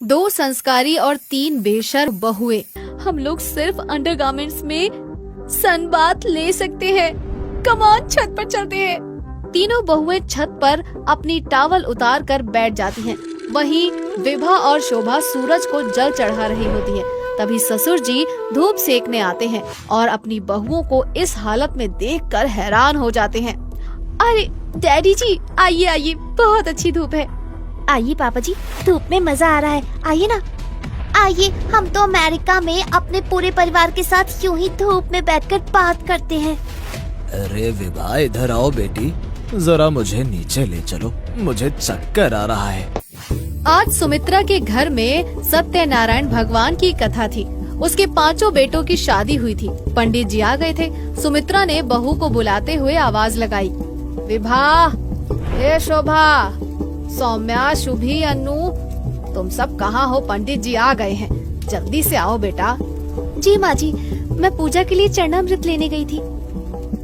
2 संस्कारी और 3 बेशर्म बहुएं। हम लोग सिर्फ अंडरगारमेंट्स में सनबाथ ले सकते हैं। कम ऑन, छत पर चलते हैं। तीनों बहुएं छत पर अपनी टॉवल उतार कर बैठ जाती हैं। वहीं विभा और शोभा सूरज को जल चढ़ा रही होती हैं। तभी ससुर जी धूप सेकने आते हैं और अपनी बहुओं को इस हालत में देखकर हैरान हो जाते हैं। अरे डैडी जी, आइए आइए, बहुत अच्छी धूप है। आइए पापा जी, धूप में मजा आ रहा है, आइए ना। आइए, हम तो अमेरिका में अपने पूरे परिवार के साथ यूं ही धूप में बैठकर बात करते हैं। अरे विभा, इधर आओ बेटी, जरा मुझे नीचे ले चलो, मुझे चक्कर आ रहा है। आज सुमित्रा के घर में सत्यनारायण भगवान की कथा थी। उसके 5 बेटों की शादी हुई थी। पंडित जी आ गए थे। सुमित्रा ने बहू को बुलाते हुए आवाज लगाई, विभा, हे शोभा, सौम्या, शुभी, अन्नू, तुम सब कहाँ हो? पंडित जी आ गए हैं, जल्दी से आओ बेटा। जी माँ जी, मैं पूजा के लिए चरणामृत लेने गई थी।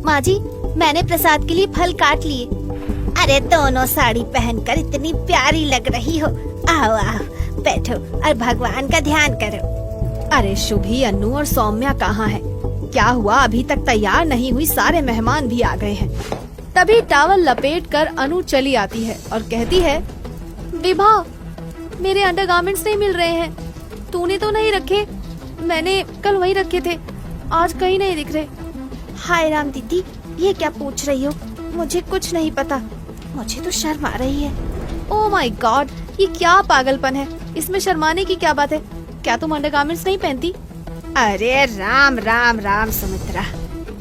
माँ जी, मैंने प्रसाद के लिए फल काट लिए। अरे दोनों साड़ी पहनकर इतनी प्यारी लग रही हो। आओ आओ, बैठो और भगवान का ध्यान करो। अरे शुभी, अन्नू और सौम्या कहाँ है? क्या हुआ, अभी तक तैयार नहीं हुई? सारे मेहमान भी आ गए हैं। तभी टॉवल लपेटकर अनु चली आती है और कहती है, विभा, मेरे अंडरगारमेंट्स नहीं मिल रहे हैं। तूने तो नहीं रखे? मैंने कल वहीं रखे थे, आज कहीं नहीं दिख रहे। हाय राम दीदी, ये क्या पूछ रही हो? मुझे कुछ नहीं पता, मुझे तो शर्म आ रही है। ओह माय गॉड, ये क्या पागलपन है? इसमें शर्माने की क्या बात है? क्या तुम अंडरगारमेंट्स नहीं पहनती? अरे राम राम राम सुमित्रा,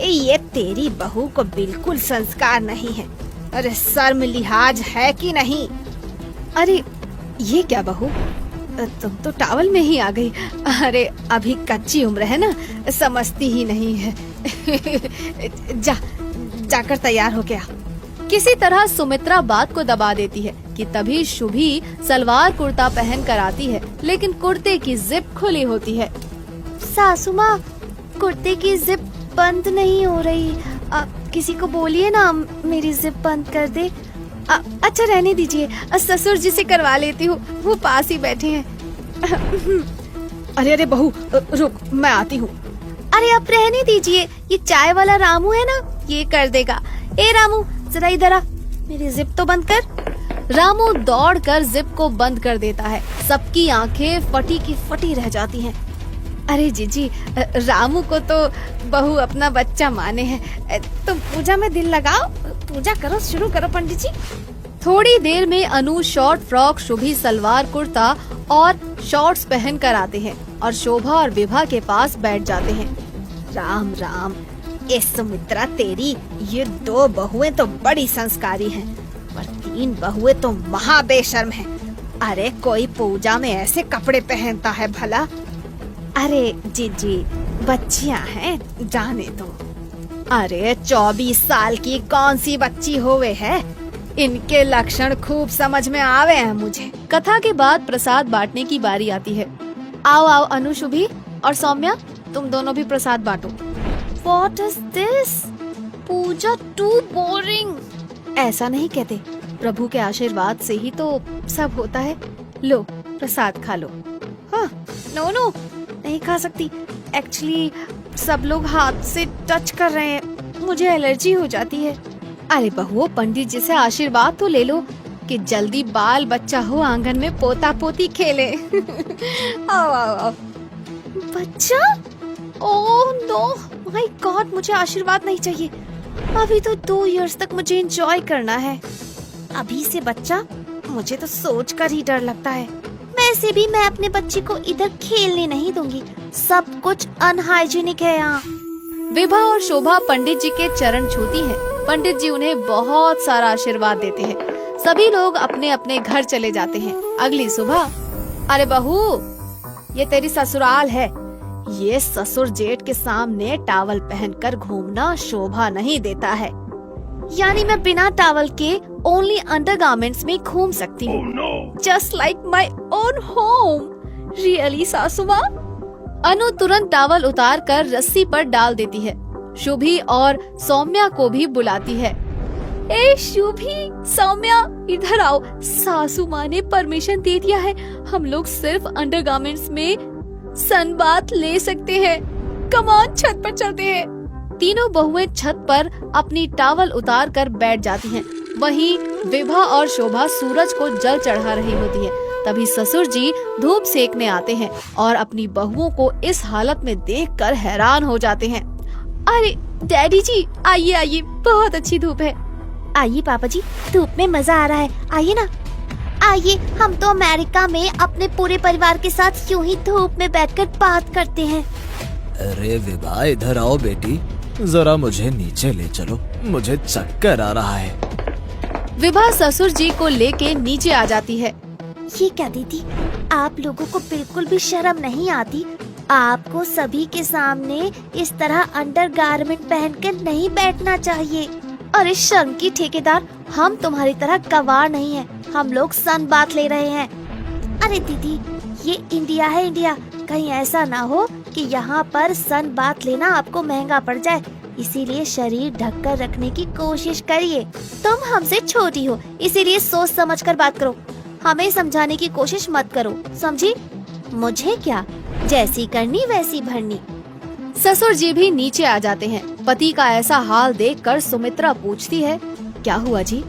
ये तेरी बहू को बिल्कुल संस्कार नहीं है। अरे शर्म लिहाज है कि नहीं? अरे ये क्या बहू, तुम तो टॉवल में ही आ गई। अरे अभी कच्ची उम्र है ना, समझती ही नहीं है। जाकर तैयार हो गया। किसी तरह सुमित्रा बात को दबा देती है कि तभी शुभी सलवार कुर्ता पहन कर आती है, लेकिन कुर्ते की जिप खुली होती है। सासू माँ, कुर्ते की जिप बंद नहीं हो रही। किसी को बोलिए ना मेरी जिप बंद कर दे। अच्छा रहने दीजिए, ससुर जी से करवा लेती हूँ, वो पास ही बैठे हैं। अरे अरे बहू, रुक, मैं आती हूँ। अरे आप रहने दीजिए, ये चाय वाला रामू है ना, ये कर देगा। ए रामू, जरा इधर आ, मेरी जिप तो बंद कर। रामू दौड़कर जिप को बंद कर देता है। सबकी आंखें फटी की फटी रह जाती हैं। अरे जीजी, रामू को तो बहू अपना बच्चा माने हैं। तुम पूजा में दिल लगाओ, पूजा करो, शुरू करो पंडित जी। थोड़ी देर में अनु शॉर्ट फ्रॉक, शुभी सलवार कुर्ता और शॉर्ट्स पहन कर आते हैं और शोभा और विभा के पास बैठ जाते हैं। राम राम। ए सुमित्रा, तेरी ये 2 बहुएं तो बड़ी संस्कारी हैं, पर 3 बहुएं तो महा बेशर्म हैं। अरे कोई पूजा में ऐसे कपड़े पहनता है भला? अरे जीजी, बच्चियां हैं, जाने दो। अरे 24 साल की कौन सी बच्ची होवे है? इनके लक्षण खूब समझ में आवे हैं मुझे। कथा के बाद प्रसाद बांटने की बारी आती है। आओ आओ अनु, शुभी और सौम्या, तुम दोनों भी प्रसाद बांटो। What is this? Puja too boring। ऐसा नहीं कहते, प्रभु के आशीर्वाद से ही तो सब होता है। लो प्रसाद खा लो। हाँ, नो, नहीं खा सकती। एक्चुअली सब लोग हाथ से टच कर रहे हैं, मुझे एलर्जी हो जाती है। अरे बहू, पंडित जी से आशीर्वाद तो ले लो कि जल्दी बाल बच्चा हो, आंगन में पोता पोती खेले। आओ आओ आओ। बच्चा? ओह नो, माय गॉड, मुझे आशीर्वाद नहीं चाहिए। अभी तो 2 इयर्स तक मुझे एंजॉय करना है। अभी से बच्चा, मुझे तो सोच कर ही डर लगता है। वैसे भी मैं अपने बच्चे को इधर खेलने नहीं दूंगी, सब कुछ अनहाइजीनिक है यहाँ। विभा और शोभा पंडित जी के चरण छूती हैं। पंडित जी उन्हें बहुत सारा आशीर्वाद देते हैं। सभी लोग अपने अपने घर चले जाते हैं। अगली सुबह, अरे बहू, ये तेरी ससुराल है। ये ससुर जेठ के सामने टॉवल पहनकर घूमना शोभा नहीं देता है। यानी मैं बिना टॉवल के ओनली अंडरगारमेंट्स में घूम सकती हूँ, just like my own home. Really सासू माँ? अनु तुरंत टॉवल उतार कर रस्सी पर डाल देती है। शुभी और सौम्या को भी बुलाती है। ए शुभी, सौम्या, इधर आओ। सासू माँ ने परमिशन दे दिया है, हम लोग सिर्फ अंडरगारमेंट्स में सनबाथ ले सकते हैं। कम ऑन, छत पर चलते हैं। तीनों बहुएं छत पर अपनी टॉवल उतार कर बैठ जाती हैं। वहीं विभा और शोभा सूरज को जल चढ़ा रही होती है। तभी ससुर जी धूप सेकने आते हैं और अपनी बहुओं को इस हालत में देखकर हैरान हो जाते हैं। अरे डैडी जी, आइए आइए, बहुत अच्छी धूप है। आइए पापा जी, धूप में मजा आ रहा है, आइए ना। आइए, हम तो अमेरिका में अपने पूरे परिवार के साथ यूं ही धूप में बैठकर बात करते हैं। अरे विभा, इधर आओ बेटी, जरा मुझे नीचे ले चलो, मुझे चक्कर आ रहा है। विभा ससुर जी को लेके नीचे आ जाती है। ये क्या दीदी, आप लोगों को बिल्कुल भी शर्म नहीं आती? आपको सभी के सामने इस तरह अंडरगारमेंट पहनकर नहीं बैठना चाहिए। अरे शर्म की ठेकेदार, हम तुम्हारी तरह गवार नहीं हैं, हम लोग सन बात ले रहे हैं। अरे दीदी, ये इंडिया है इंडिया, कहीं ऐसा ना हो कि यहाँ पर सन बात लेना आपको महंगा पड़ जाए, इसीलिए शरीर ढककर रखने की कोशिश करिए। तुम हमसे छोटी हो, इसीलिए सोच समझ कर बात करो, हमें समझाने की कोशिश मत करो, समझी? मुझे क्या, जैसी करनी वैसी भरनी। ससुर जी भी नीचे आ जाते हैं। पति का ऐसा हाल देखकर सुमित्रा पूछती है, क्या हुआ जी?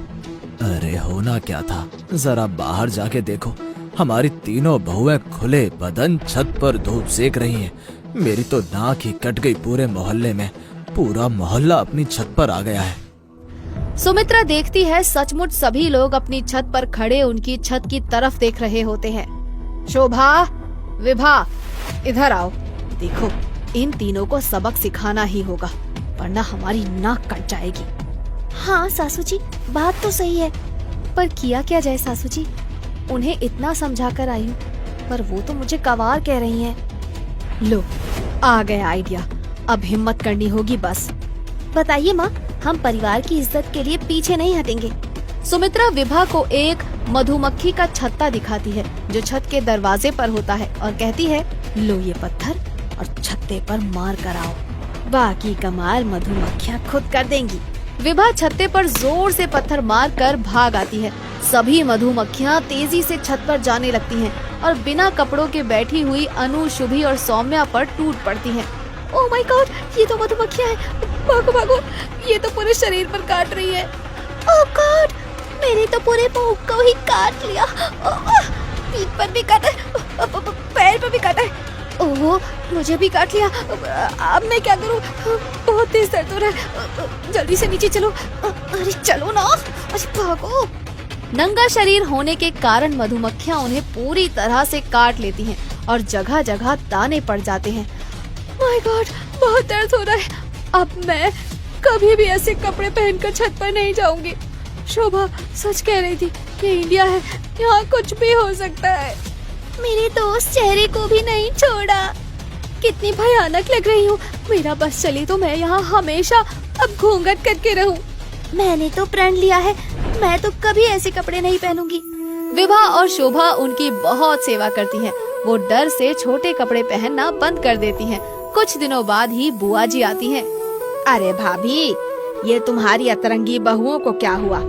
अरे होना क्या था, जरा बाहर जाके देखो, हमारी तीनों बहुएं खुले बदन छत पर धूप सेक रही हैं। मेरी तो नाक ही कट गई पूरे मोहल्ले में, पूरा मोहल्ला अपनी छत पर आ गया है। सुमित्रा देखती है सचमुच सभी लोग अपनी छत पर खड़े उनकी छत की तरफ देख रहे होते हैं। शोभा, विभा, इधर आओ। देखो, इन तीनों को सबक सिखाना ही होगा, वरना हमारी नाक कट जाएगी। हाँ सासू जी, बात तो सही है, पर किया क्या जाए सासू जी? उन्हें इतना समझा कर आई हूँ, पर वो तो मुझे गंवार कह रही हैं। लो, आ गया आइडिया, अब हिम्मत करनी होगी बस। बताइए माँ, हम परिवार की इज्जत के लिए पीछे नहीं हटेंगे। सुमित्रा विभा को एक मधुमक्खी का छत्ता दिखाती है जो छत के दरवाजे पर होता है और कहती है, लो ये पत्थर और छत्ते पर मार कर आओ, बाकी कमाल मधुमक्खियाँ खुद कर देंगी। विभा छत्ते पर जोर से पत्थर मार कर भाग आती है। सभी मधुमक्खियाँ तेजी से छत पर जाने लगती हैं और बिना कपड़ों के बैठी हुई अनु, शुभी और सौम्या पर टूट पड़ती हैं। ओह माय गॉड, ये तो मधुमक्खियाँ हैं, भागो भागो, ये तो पूरे शरीर पर काट रही है। ओह गॉड, मेरे तो पूरे मुंह को ही काट लिया, पीठ पर भी काटा है, पैर पर भी काटा है। ओह, मुझे भी काट लिया, अब मैं क्या करूं? बहुत तेज दर्द हो रहा है, जल्दी से नीचे चलो। अरे चलो ना, अरे भागो। नंगा शरीर होने के कारण मधुमक्खियाँ उन्हें पूरी तरह से काट लेती हैं और जगह जगह दाने पड़ जाते हैं। माय गॉड, बहुत दर्द हो रहा है, अब मैं कभी भी ऐसे कपड़े पहनकर छत पर नहीं जाऊंगी। शोभा सच कह रही थी, ये इंडिया है, यहाँ कुछ भी हो सकता है। मेरे दोस्त चेहरे को भी नहीं छोड़ा, कितनी भयानक लग रही हूँ। मेरा बस चले तो मैं यहाँ हमेशा अब घूंघट करके रहूँ। मैंने तो प्रण लिया है, मैं तो कभी ऐसे कपड़े नहीं पहनूंगी। विभा और शोभा उनकी बहुत सेवा करती हैं। वो डर से छोटे कपड़े पहनना बंद कर देती हैं। कुछ दिनों बाद ही बुआ जी आती हैं। अरे भाभी, ये तुम्हारी अतरंगी बहुओं को क्या हुआ?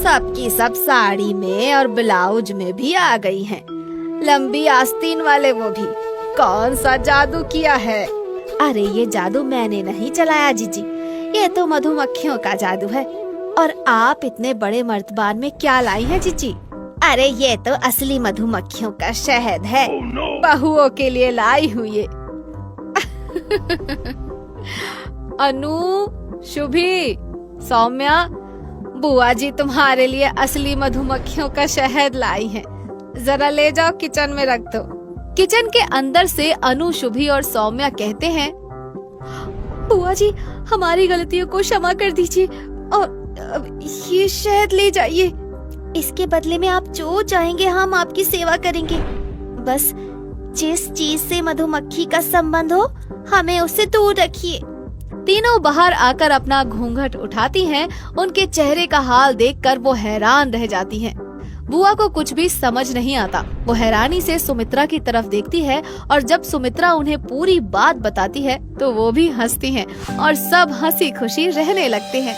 सबकी सब साड़ी में और ब्लाउज में भी आ गई हैं। लंबी आस्तीन वाले वो भी। कौन सा जादू किया है? अरे ये जादू मैंने नहीं चलाया जीजी, ये तो मधुमक्खियों का जादू है। और आप इतने बड़े मर्तबान में क्या लाई हैं जीजी? अरे ये तो असली मधुमक्खियों का शहद है, बहुओं के लिए लाई हूँ ये। अनु, शुभी, सौम्या, बुआ जी तुम्हारे लिए असली मधुमक्खियों का शहद लाई हैं। जरा ले जाओ, किचन में रख दो। किचन के अंदर से अनु, शुभी और सौम्या कहते हैं, बुआ जी हमारी गलतियों को क्षमा कर दीजिए और ये शहद ले जाइए। इसके बदले में आप जो चाहेंगे हम आपकी सेवा करेंगे। बस जिस चीज से मधुमक्खी का संबंध हो, हमें उससे दूर रखिए। तीनों बाहर आकर अपना घूंघट उठाती हैं। उनके चेहरे का हाल देखकर वो हैरान रह जाती हैं। बुआ को कुछ भी समझ नहीं आता। वो हैरानी से सुमित्रा की तरफ देखती है और जब सुमित्रा उन्हें पूरी बात बताती है तो वो भी हंसती हैं और सब हंसी खुशी रहने लगते हैं।